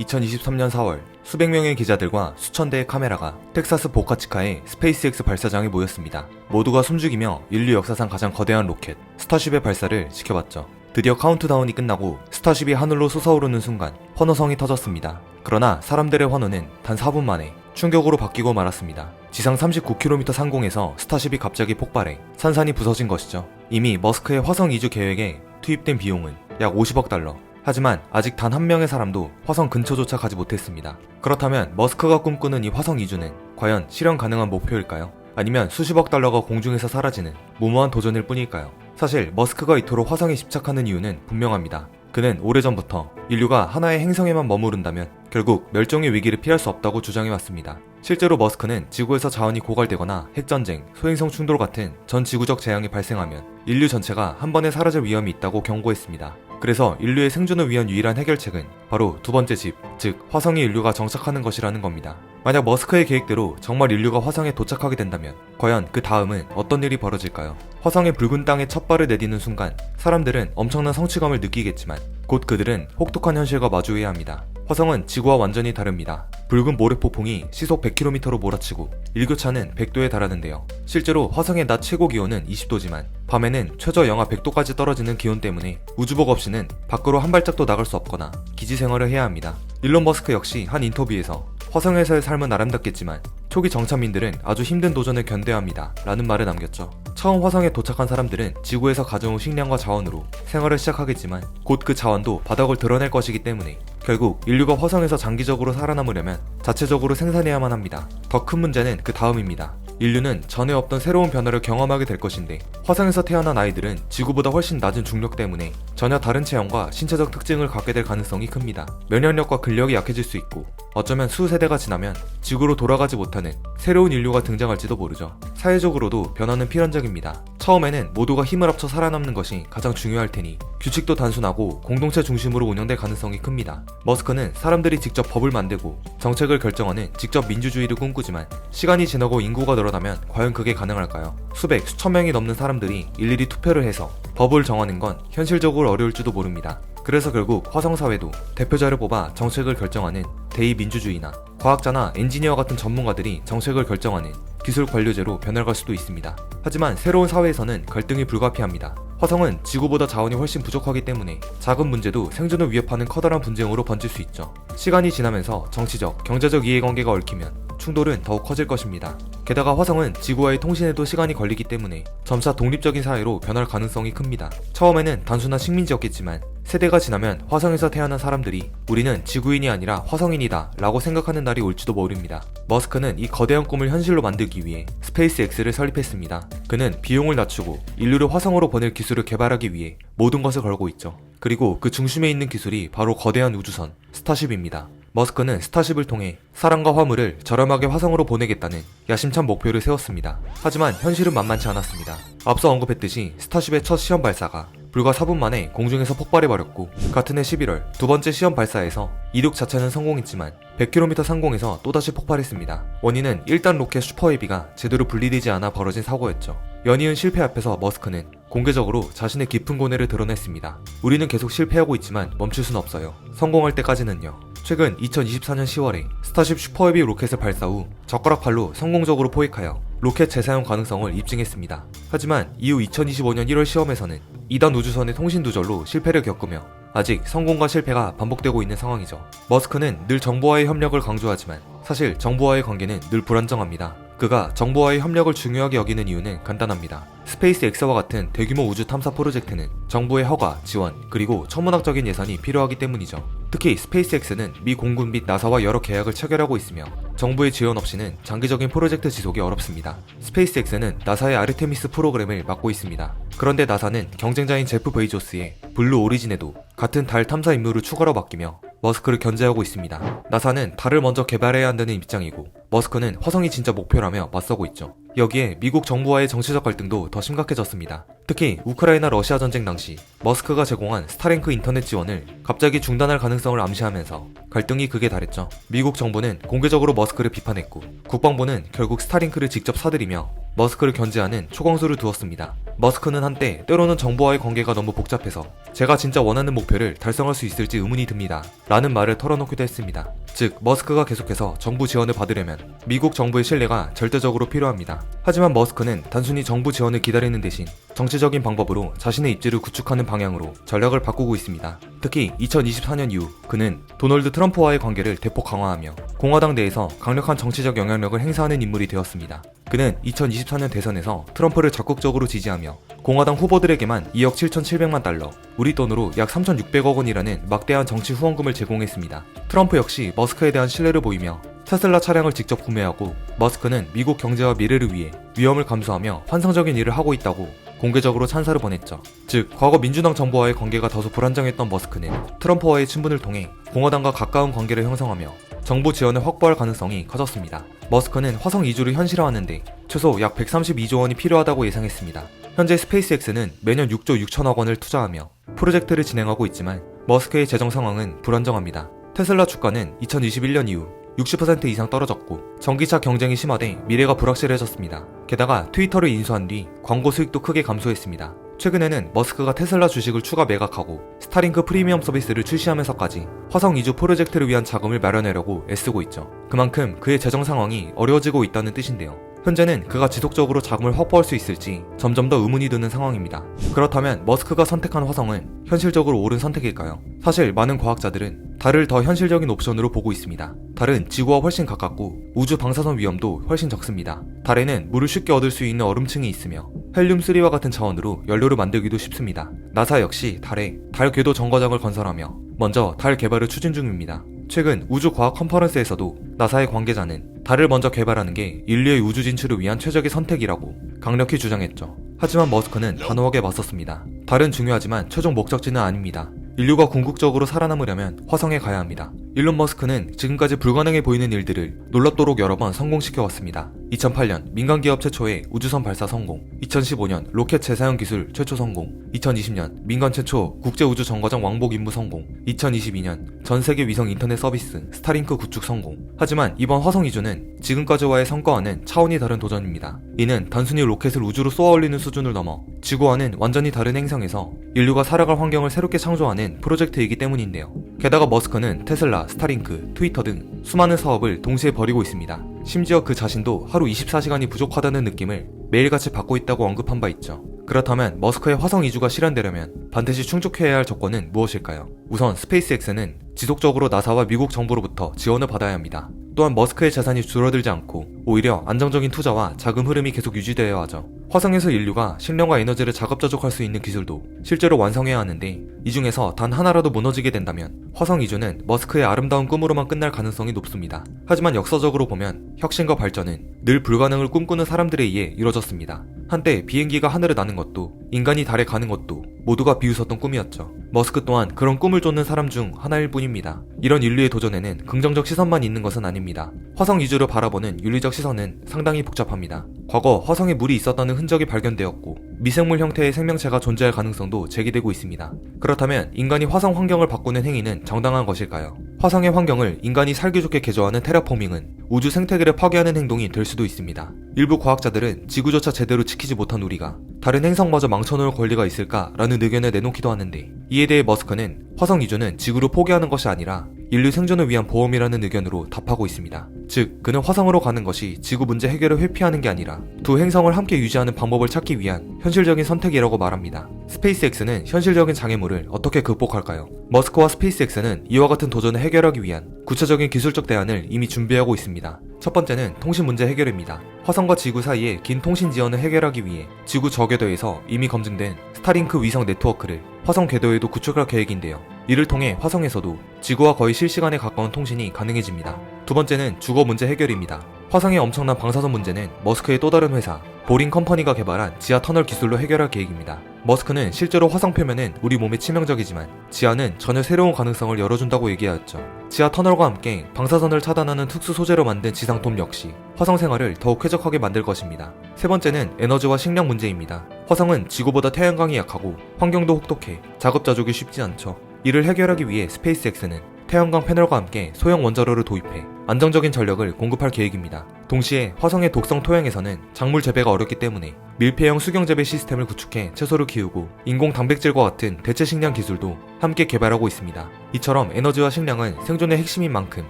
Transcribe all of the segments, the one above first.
2023년 4월 수백 명의 기자들과 수천 대의 카메라가 텍사스 보카치카의 스페이스X 발사장에 모였습니다. 모두가 숨죽이며 인류 역사상 가장 거대한 로켓 스타쉽의 발사를 지켜봤죠. 드디어 카운트다운이 끝나고 스타쉽이 하늘로 솟아오르는 순간 환호성이 터졌습니다. 그러나 사람들의 환호는 단 4분 만에 충격으로 바뀌고 말았습니다. 지상 39km 상공에서 스타쉽이 갑자기 폭발해 산산이 부서진 것이죠. 이미 머스크의 화성 이주 계획에 투입된 비용은 약 50억 달러. 하지만 아직 단 한 명의 사람도 화성 근처조차 가지 못했습니다. 그렇다면 머스크가 꿈꾸는 이 화성 이주는 과연 실현 가능한 목표일까요? 아니면 수십억 달러가 공중에서 사라지는 무모한 도전일 뿐일까요? 사실 머스크가 이토록 화성에 집착하는 이유는 분명합니다. 그는 오래전부터 인류가 하나의 행성에만 머무른다면 결국 멸종의 위기를 피할 수 없다고 주장해왔습니다. 실제로 머스크는 지구에서 자원이 고갈되거나 핵전쟁, 소행성 충돌 같은 전 지구적 재앙이 발생하면 인류 전체가 한 번에 사라질 위험이 있다고 경고했습니다. 그래서 인류의 생존을 위한 유일한 해결책은 바로 두 번째 집, 즉 화성에 인류가 정착하는 것이라는 겁니다. 만약 머스크의 계획대로 정말 인류가 화성에 도착하게 된다면 과연 그 다음은 어떤 일이 벌어질까요? 화성의 붉은 땅에 첫 발을 내디는 순간 사람들은 엄청난 성취감을 느끼겠지만 곧 그들은 혹독한 현실과 마주해야 합니다. 화성은 지구와 완전히 다릅니다. 붉은 모래폭풍이 시속 100km로 몰아치고 일교차는 100도에 달하는데요. 실제로 화성의 낮 최고 기온은 20도지만 밤에는 최저 영하 100도까지 떨어지는 기온 때문에 우주복 없이는 밖으로 한 발짝도 나갈 수 없거나 기지 생활을 해야 합니다. 일론 머스크 역시 한 인터뷰에서 화성에서의 삶은 아름답겠지만 초기 정착민들은 아주 힘든 도전을 견뎌야 합니다 라는 말을 남겼죠. 처음 화성에 도착한 사람들은 지구에서 가져온 식량과 자원으로 생활을 시작하겠지만 곧 그 자원도 바닥을 드러낼 것이기 때문에 결국 인류가 화성에서 장기적으로 살아남으려면 자체적으로 생산해야만 합니다. 더 큰 문제는 그 다음입니다. 인류는 전에 없던 새로운 변화를 경험하게 될 것인데 화성에서 태어난 아이들은 지구보다 훨씬 낮은 중력 때문에 전혀 다른 체형과 신체적 특징을 갖게 될 가능성이 큽니다. 면역력과 근력이 약해질 수 있고 어쩌면 수세대가 지나면 지구로 돌아가지 못하는 새로운 인류가 등장할지도 모르죠. 사회적으로도 변화는 필연적입니다. 처음에는 모두가 힘을 합쳐 살아남는 것이 가장 중요할 테니 규칙도 단순하고 공동체 중심으로 운영될 가능성이 큽니다. 머스크는 사람들이 직접 법을 만들고 정책을 결정하는 직접 민주주의를 꿈꾸지만 시간이 지나고 인구가 늘어나면 과연 그게 가능할까요? 수백, 수천 명이 넘는 사람들이 일일이 투표를 해서 법을 정하는 건 현실적으로 어려울지도 모릅니다. 그래서 결국 화성사회도 대표자를 뽑아 정책을 결정하는 대의민주주의나 과학자나 엔지니어 같은 전문가들이 정책을 결정하는 기술 관료제로 변해갈 수도 있습니다. 하지만 새로운 사회에서는 갈등이 불가피합니다. 화성은 지구보다 자원이 훨씬 부족하기 때문에 작은 문제도 생존을 위협하는 커다란 분쟁으로 번질 수 있죠. 시간이 지나면서 정치적, 경제적 이해관계가 얽히면 충돌은 더욱 커질 것입니다. 게다가 화성은 지구와의 통신에도 시간이 걸리기 때문에 점차 독립적인 사회로 변할 가능성이 큽니다. 처음에는 단순한 식민지였겠지만 세대가 지나면 화성에서 태어난 사람들이 우리는 지구인이 아니라 화성인이다 라고 생각하는 날이 올지도 모릅니다. 머스크는 이 거대한 꿈을 현실로 만들기 위해 스페이스X를 설립했습니다. 그는 비용을 낮추고 인류를 화성으로 보낼 기술을 개발하기 위해 모든 것을 걸고 있죠. 그리고 그 중심에 있는 기술이 바로 거대한 우주선 스타쉽입니다. 머스크는 스타쉽을 통해 사람과 화물을 저렴하게 화성으로 보내겠다는 야심찬 목표를 세웠습니다. 하지만 현실은 만만치 않았습니다. 앞서 언급했듯이 스타쉽의 첫 시험 발사가 불과 4분 만에 공중에서 폭발해버렸고 같은 해 11월 두 번째 시험 발사에서 이륙 자체는 성공했지만 100km 상공에서 또다시 폭발했습니다. 원인은 1단 로켓 슈퍼헤비가 제대로 분리되지 않아 벌어진 사고였죠. 연이은 실패 앞에서 머스크는 공개적으로 자신의 깊은 고뇌를 드러냈습니다. 우리는 계속 실패하고 있지만 멈출 순 없어요. 성공할 때까지는요. 최근 2024년 10월에 스타쉽 슈퍼헤비 로켓을 발사 후 젓가락 팔로 성공적으로 포획하여 로켓 재사용 가능성을 입증했습니다. 하지만 이후 2025년 1월 시험에서는 2단 우주선의 통신 두절로 실패를 겪으며 아직 성공과 실패가 반복되고 있는 상황이죠. 머스크는 늘 정부와의 협력을 강조하지만 사실 정부와의 관계는 늘 불안정합니다. 그가 정부와의 협력을 중요하게 여기는 이유는 간단합니다. 스페이스X와 같은 대규모 우주 탐사 프로젝트는 정부의 허가, 지원, 그리고 천문학적인 예산이 필요하기 때문이죠. 특히 스페이스X는 미 공군 및 나사와 여러 계약을 체결하고 있으며 정부의 지원 없이는 장기적인 프로젝트 지속이 어렵습니다. 스페이스X는 나사의 아르테미스 프로그램을 맡고 있습니다. 그런데 나사는 경쟁자인 제프 베이조스의 블루 오리진에도 같은 달 탐사 임무를 추가로 맡기며 머스크를 견제하고 있습니다. 나사는 달을 먼저 개발해야 한다는 입장이고 머스크는 화성이 진짜 목표라며 맞서고 있죠. 여기에 미국 정부와의 정치적 갈등도 더 심각해졌습니다. 특히 우크라이나 러시아 전쟁 당시 머스크가 제공한 스타링크 인터넷 지원을 갑자기 중단할 가능성을 암시하면서 갈등이 극에 달했죠. 미국 정부는 공개적으로 머스크를 비판했고 국방부는 결국 스타링크를 직접 사들이며 머스크를 견제하는 초광수를 두었습니다. 머스크는 한때 때로는 정부와의 관계가 너무 복잡해서 제가 진짜 원하는 목표를 달성할 수 있을지 의문이 듭니다. 라는 말을 털어놓기도 했습니다. 즉, 머스크가 계속해서 정부 지원을 받으려면 미국 정부의 신뢰가 절대적으로 필요합니다. 하지만 머스크는 단순히 정부 지원을 기다리는 대신 정치적인 방법으로 자신의 입지를 구축하는 방향으로 전략을 바꾸고 있습니다. 특히 2024년 이후 그는 도널드 트럼프와의 관계를 대폭 강화하며 공화당 내에서 강력한 정치적 영향력을 행사하는 인물이 되었습니다. 그는 2024년 대선에서 트럼프를 적극적으로 지지하며 공화당 후보들에게만 2억 7,700만 달러, 우리 돈으로 약 3,600억 원이라는 막대한 정치 후원금을 제공했습니다. 트럼프 역시 머스크에 대한 신뢰를 보이며 테슬라 차량을 직접 구매하고 머스크는 미국 경제와 미래를 위해 위험을 감수하며 환상적인 일을 하고 있다고 공개적으로 찬사를 보냈죠. 즉, 과거 민주당 정부와의 관계가 다소 불안정했던 머스크는 트럼프와의 친분을 통해 공화당과 가까운 관계를 형성하며 정부 지원을 확보할 가능성이 커졌습니다. 머스크는 화성 이주를 현실화하는데 최소 약 132조 원이 필요하다고 예상했습니다. 현재 스페이스X는 매년 6조 6천억 원을 투자하며 프로젝트를 진행하고 있지만 머스크의 재정 상황은 불안정합니다. 테슬라 주가는 2021년 이후 60% 이상 떨어졌고 전기차 경쟁이 심화돼 미래가 불확실해졌습니다. 게다가 트위터를 인수한 뒤 광고 수익도 크게 감소했습니다. 최근에는 머스크가 테슬라 주식을 추가 매각하고 스타링크 프리미엄 서비스를 출시하면서까지 화성 이주 프로젝트를 위한 자금을 마련하려고 애쓰고 있죠. 그만큼 그의 재정 상황이 어려워지고 있다는 뜻인데요. 현재는 그가 지속적으로 자금을 확보할 수 있을지 점점 더 의문이 드는 상황입니다. 그렇다면 머스크가 선택한 화성은 현실적으로 옳은 선택일까요? 사실 많은 과학자들은 달을 더 현실적인 옵션으로 보고 있습니다. 달은 지구와 훨씬 가깝고 우주 방사선 위험도 훨씬 적습니다. 달에는 물을 쉽게 얻을 수 있는 얼음층이 있으며 헬륨3와 같은 자원으로 연료를 만들기도 쉽습니다. 나사 역시 달에 달 궤도 정거장을 건설하며 먼저 달 개발을 추진 중입니다. 최근 우주과학 컨퍼런스에서도 나사의 관계자는 달을 먼저 개발하는 게 인류의 우주 진출을 위한 최적의 선택이라고 강력히 주장했죠. 하지만 머스크는 단호하게 맞섰습니다. 달은 중요하지만 최종 목적지는 아닙니다. 인류가 궁극적으로 살아남으려면 화성에 가야 합니다. 일론 머스크는 지금까지 불가능해 보이는 일들을 놀랍도록 여러 번 성공시켜왔습니다. 2008년 민간기업 최초의 우주선 발사 성공, 2015년 로켓 재사용 기술 최초 성공, 2020년 민간 최초 국제우주정거장 왕복 임무 성공, 2022년 전세계 위성 인터넷 서비스 스타링크 구축 성공. 하지만 이번 화성 이주는 지금까지와의 성과와는 차원이 다른 도전입니다. 이는 단순히 로켓을 우주로 쏘아 올리는 수준을 넘어 지구와는 완전히 다른 행성에서 인류가 살아갈 환경을 새롭게 창조하는 프로젝트이기 때문인데요. 게다가 머스크는 테슬라, 스타링크, 트위터 등 수많은 사업을 동시에 벌이고 있습니다. 심지어 그 자신도 하루 24시간이 부족하다는 느낌을 매일같이 받고 있다고 언급한 바 있죠. 그렇다면 머스크의 화성 이주가 실현되려면 반드시 충족해야 할 조건은 무엇일까요? 우선 스페이스X는 지속적으로 나사와 미국 정부로부터 지원을 받아야 합니다. 또한 머스크의 재산이 줄어들지 않고 오히려 안정적인 투자와 자금 흐름이 계속 유지되어야 하죠. 화성에서 인류가 식량과 에너지를 자급자족할 수 있는 기술도 실제로 완성해야 하는데 이 중에서 단 하나라도 무너지게 된다면 화성 이주는 머스크의 아름다운 꿈으로만 끝날 가능성이 높습니다. 하지만 역사적으로 보면 혁신과 발전은 늘 불가능을 꿈꾸는 사람들에 의해 이루어졌습니다. 한때 비행기가 하늘을 나는 것도 인간이 달에 가는 것도 모두가 비웃었던 꿈이었죠. 머스크 또한 그런 꿈을 쫓는 사람 중 하나일 뿐입니다. 이런 인류의 도전에는 긍정적 시선만 있는 것은 아닙니다. 화성 이주를 바라보는 윤리적 시선은 상당히 복잡합니다. 과거 화성에 물이 있었다는 흔적이 발견되었고 미생물 형태의 생명체가 존재할 가능성도 제기되고 있습니다. 그렇다면 인간이 화성 환경을 바꾸는 행위는 정당한 것일까요? 화성의 환경을 인간이 살기 좋게 개조하는 테라포밍은 우주 생태계를 파괴하는 행동이 될 수도 있습니다. 일부 과학자들은 지구조차 제대로 지키지 못한 우리가 다른 행성마저 망쳐놓을 권리가 있을까라는 의견을 내놓기도 하는데 이에 대해 머스크는 화성 이주는 지구를 포기하는 것이 아니라 인류 생존을 위한 보험이라는 의견으로 답하고 있습니다. 즉, 그는 화성으로 가는 것이 지구 문제 해결을 회피하는 게 아니라 두 행성을 함께 유지하는 방법을 찾기 위한 현실적인 선택이라고 말합니다. 스페이스X는 현실적인 장애물을 어떻게 극복할까요? 머스크와 스페이스X는 이와 같은 도전을 해결하기 위한 구체적인 기술적 대안을 이미 준비하고 있습니다. 첫 번째는 통신 문제 해결입니다. 화성과 지구 사이의 긴 통신 지연을 해결하기 위해 지구 저궤도에서 이미 검증된 스타링크 위성 네트워크를 화성 궤도에도 구축할 계획인데요. 이를 통해 화성에서도 지구와 거의 실시간에 가까운 통신이 가능해집니다. 두 번째는 주거 문제 해결입니다. 화성의 엄청난 방사선 문제는 머스크의 또 다른 회사 보링 컴퍼니가 개발한 지하 터널 기술로 해결할 계획입니다. 머스크는 실제로 화성 표면은 우리 몸에 치명적이지만 지하는 전혀 새로운 가능성을 열어준다고 얘기하였죠. 지하 터널과 함께 방사선을 차단하는 특수 소재로 만든 지상돔 역시 화성 생활을 더욱 쾌적하게 만들 것입니다. 세 번째는 에너지와 식량 문제입니다. 화성은 지구보다 태양광이 약하고 환경도 혹독해 자급자족이 쉽지 않죠. 이를 해결하기 위해 스페이스X는 태양광 패널과 함께 소형 원자로를 도입해 안정적인 전력을 공급할 계획입니다. 동시에 화성의 독성 토양에서는 작물 재배가 어렵기 때문에 밀폐형 수경 재배 시스템을 구축해 채소를 키우고 인공 단백질과 같은 대체 식량 기술도 함께 개발하고 있습니다. 이처럼 에너지와 식량은 생존의 핵심인 만큼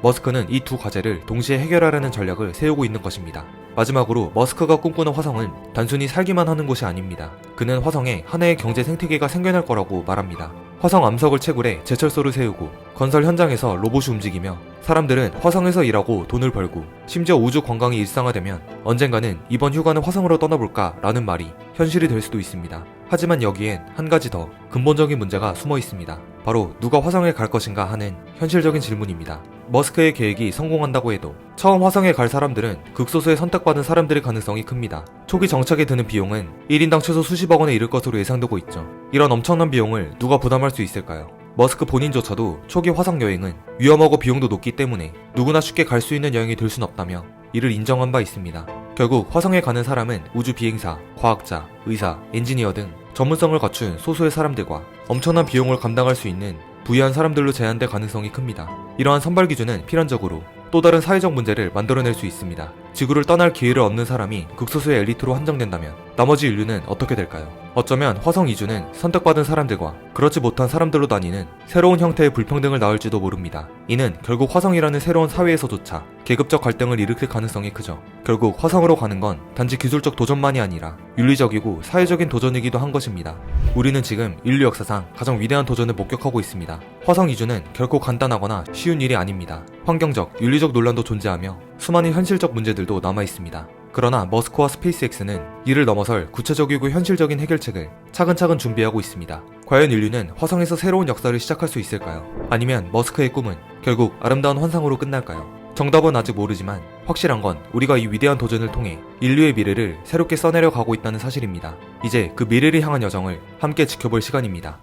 머스크는 이 두 과제를 동시에 해결하려는 전략을 세우고 있는 것입니다. 마지막으로 머스크가 꿈꾸는 화성은 단순히 살기만 하는 곳이 아닙니다. 그는 화성에 하나의 경제 생태계가 생겨날 거라고 말합니다. 화성 암석을 채굴해 제철소를 세우고 건설 현장에서 로봇이 움직이며 사람들은 화성에서 일하고 돈을 벌고 심지어 우주 관광이 일상화되면 언젠가는 이번 휴가는 화성으로 떠나볼까 라는 말이 현실이 될 수도 있습니다. 하지만 여기엔 한 가지 더 근본적인 문제가 숨어 있습니다. 바로 누가 화성에 갈 것인가 하는 현실적인 질문입니다. 머스크의 계획이 성공한다고 해도 처음 화성에 갈 사람들은 극소수의 선택받은 사람들의 가능성이 큽니다. 초기 정착에 드는 비용은 1인당 최소 수십억 원에 이를 것으로 예상되고 있죠. 이런 엄청난 비용을 누가 부담할 수 있을까요? 머스크 본인조차도 초기 화성 여행은 위험하고 비용도 높기 때문에 누구나 쉽게 갈 수 있는 여행이 될 순 없다며 이를 인정한 바 있습니다. 결국 화성에 가는 사람은 우주 비행사, 과학자, 의사, 엔지니어 등 전문성을 갖춘 소수의 사람들과 엄청난 비용을 감당할 수 있는 부유한 사람들로 제한될 가능성이 큽니다. 이러한 선발 기준은 필연적으로 또 다른 사회적 문제를 만들어낼 수 있습니다. 지구를 떠날 기회를 얻는 사람이 극소수의 엘리트로 한정된다면 나머지 인류는 어떻게 될까요? 어쩌면 화성 이주는 선택받은 사람들과 그렇지 못한 사람들로 나뉘는 새로운 형태의 불평등을 낳을지도 모릅니다. 이는 결국 화성이라는 새로운 사회에서조차 계급적 갈등을 일으킬 가능성이 크죠. 결국 화성으로 가는 건 단지 기술적 도전만이 아니라 윤리적이고 사회적인 도전이기도 한 것입니다. 우리는 지금 인류 역사상 가장 위대한 도전을 목격하고 있습니다. 화성 이주는 결코 간단하거나 쉬운 일이 아닙니다. 환경적, 윤리적 논란도 존재하며 수많은 현실적 문제들도 남아 있습니다. 그러나 머스크와 스페이스X는 이를 넘어설 구체적이고 현실적인 해결책을 차근차근 준비하고 있습니다. 과연 인류는 화성에서 새로운 역사를 시작할 수 있을까요? 아니면 머스크의 꿈은 결국 아름다운 환상으로 끝날까요? 정답은 아직 모르지만 확실한 건 우리가 이 위대한 도전을 통해 인류의 미래를 새롭게 써내려 가고 있다는 사실입니다. 이제 그 미래를 향한 여정을 함께 지켜볼 시간입니다.